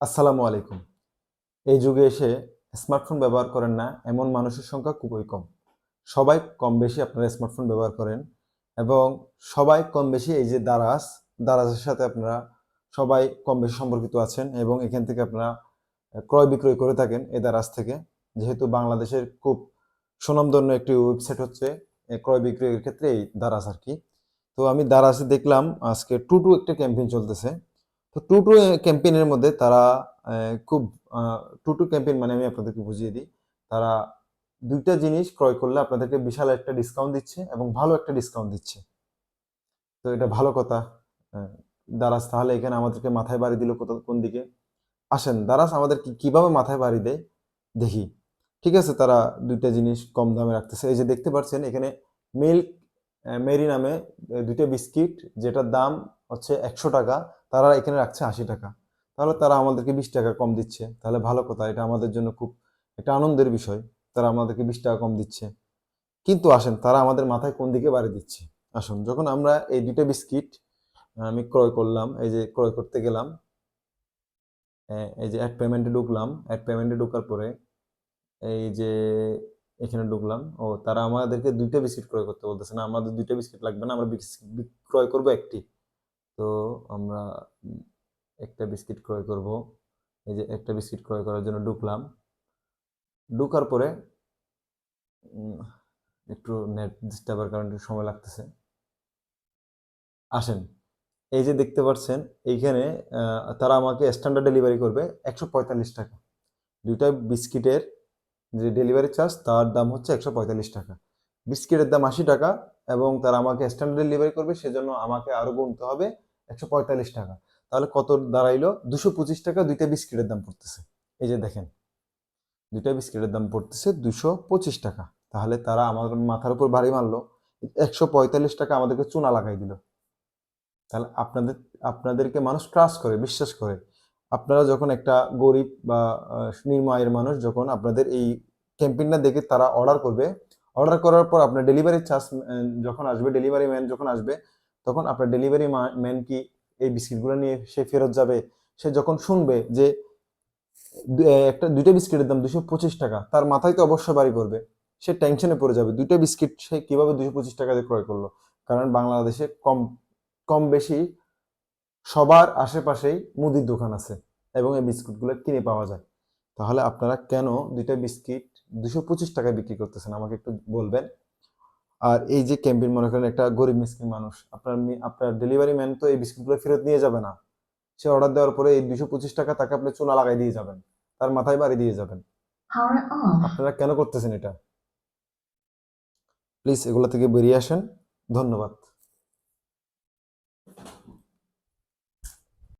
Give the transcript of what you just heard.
আসসালামু আলাইকুম। এই যুগে এসে স্মার্টফোন ব্যবহার করেন না এমন মানুষের সংখ্যা খুবই কম। সবাই কম বেশি আপনারা স্মার্টফোন ব্যবহার করেন এবং সবাই কম বেশি এই যে দারাজের সাথে আপনারা সবাই কম বেশি সম্পর্কিত আছেন এবং এখান থেকে আপনারা ক্রয় বিক্রয় করে থাকেন এই দারাজ থেকে। যেহেতু বাংলাদেশের খুব সুনামধন্য একটি ওয়েবসাইট হচ্ছে ক্রয় বিক্রয়ের ক্ষেত্রে এই দারাজ আরকি। তো আমি দারাজে দেখলাম আজকে টুটু একটা ক্যাম্পেইন চলতেছে। তো টুটু ক্যাম্পেইনের মধ্যে তারা খুব আ টুটু ক্যাম্পেইন মানে আমি আপনাদেরকে বুঝিয়ে দিই। তারা ২ টা জিনিস ক্রয় করলে আপনাদেরকে বিশাল একটা ডিসকাউন্ট দিচ্ছে এবং ভালো একটা ডিসকাউন্ট দিচ্ছে। তো এটা ভালো কথা। অ্যা দারাজ তাহলে এখানে আমাদেরকে মাথায় বাড়ি দিল কোন দিকে? আসেন দারাজ আমাদেরকে কিভাবে মাথায় বাড়ি দেয় দেখি। ঠিক আছে, তারা ২ টা জিনিস কম দামে রাখতেছে। এই যে দেখতে পাচ্ছেন এখানে মিল্ক মেরি নামে ২ টা বিস্কিট যেটার দাম হচ্ছে ৳১০০, তারা এখানে রাখছে ৳৮০। তাহলে তারা আমাদেরকে ৳২০ কম দিচ্ছে। তাহলে ভালো কথা। এটা আমাদের জন্য খুব একটা আনন্দের বিষয়। তারা আমাদেরকে ৳২০ কম দিচ্ছে। কিন্তু আসেন তারা আমাদের মাথায় কোন দিকে বাড়ি দিচ্ছে? আসুন, যখন আমরা এই ২ টা বিস্কিট আমি ক্রয় করলাম, এই যে ক্রয় করতে গেলাম, এই যে এড পেমেন্টে ঢুকলাম। এড পেমেন্টে ঢোকার পরে এই যে এখানে ঢুকলাম। তারা আমাদেরকে ২ টা বিস্কিট ক্রয় করতে বলতেছে। না, আমাদের ২ টা বিস্কিট লাগবে না। আমরা ক্রয় করব ১ টি। তো আমরা উম ১ টা বিস্কিট ক্রয় করব। এই যে ১ টা বিস্কিট ক্রয় করার জন্য ঢুকলাম। ঢুকার পরে উম একটু নেট ডিস্টার্বের কারণে একটু সময় লাগতেছে। আসেন, এই যে দেখতে পাচ্ছেন এইখানে তারা আমাকে স্ট্যান্ডার্ড ডেলিভারি করবে ৳১৪৫। ২ টা বিস্কিটের যে ডেলিভারি চার্জ তার দাম হচ্ছে ৳১৪৫। বিস্কিটের দাম ৳৮০ এবং তারা আমাকে স্ট্যান্ডার্ড ডেলিভারি করবে সেজন্য আমাকে আরো গুনতে হবে ৳১৪৫। তাহলে কত দাঁড়াইলো? ৳২২৫ ২ টা বিস্কিটের দাম পড়তেছে। এই যে দেখেন, ২ টা বিস্কিটের দাম পড়তেছে ৳২২৫। তাহলে তারা আমার মাথার উপর বাড়ি মারলো। ৳১৪৫ আমাদেরকে চুনা লাগাই দিল। তাহলে আপনাদেরকে মানুষ ট্রাস্ট করে, বিশ্বাস করে। আপনারা যখন একটা গরিব বা নিম্ন আয়ের মানুষ যখন আপনাদের এই ক্যাম্পেইনটা দেখে তারা অর্ডার করবে, অর্ডার করার পর আপনার ডেলিভারি চার্জ যখন আসবে, ডেলিভারি ম্যান যখন আসবে, তখন আপনার ডেলিভারি ম্যান কি এই বিস্কিটগুলো নিয়ে সে ফেরত যাবে? সে যখন শুনবে যে একটা ২ টা বিস্কিটের দাম ৳২২৫, তার মাথায় তো অবশ্যই বাড়ি পড়বে। সে টেনশনে পড়ে যাবে। ২ টা বিস্কিট সে কিভাবে ৳২২৫ দিয়ে ক্রয় করলো? কারণ বাংলাদেশে কম কম বেশি সবার আশেপাশেই মুদির দোকান আছে এবং এই বিস্কুটগুলো কিনে পাওয়া যায়। তাহলে আপনারা কেন ২ টা বিস্কিট ৳২২৫ বিক্রি করতেছেন আমাকে একটু বলবেন? আর এই যে ক্যাম্পেইন, মনে করেন একটা গরিব মিসকিন মানুষ, আপনার ডেলিভারি ম্যান তো এই বিস্কুটগুলো ফেরত নিয়ে যাবে না। সে অর্ডার দেওয়ার পরে এই ৳২২৫ তাকে আপনি চুনা লাগাই দিয়ে যাবেন। তার মাথায় বাড়ি দিয়ে যাবেন। আপনারা কেন করতেছেন এটা? প্লিজ এগুলা থেকে বেরিয়ে আসেন। ধন্যবাদ।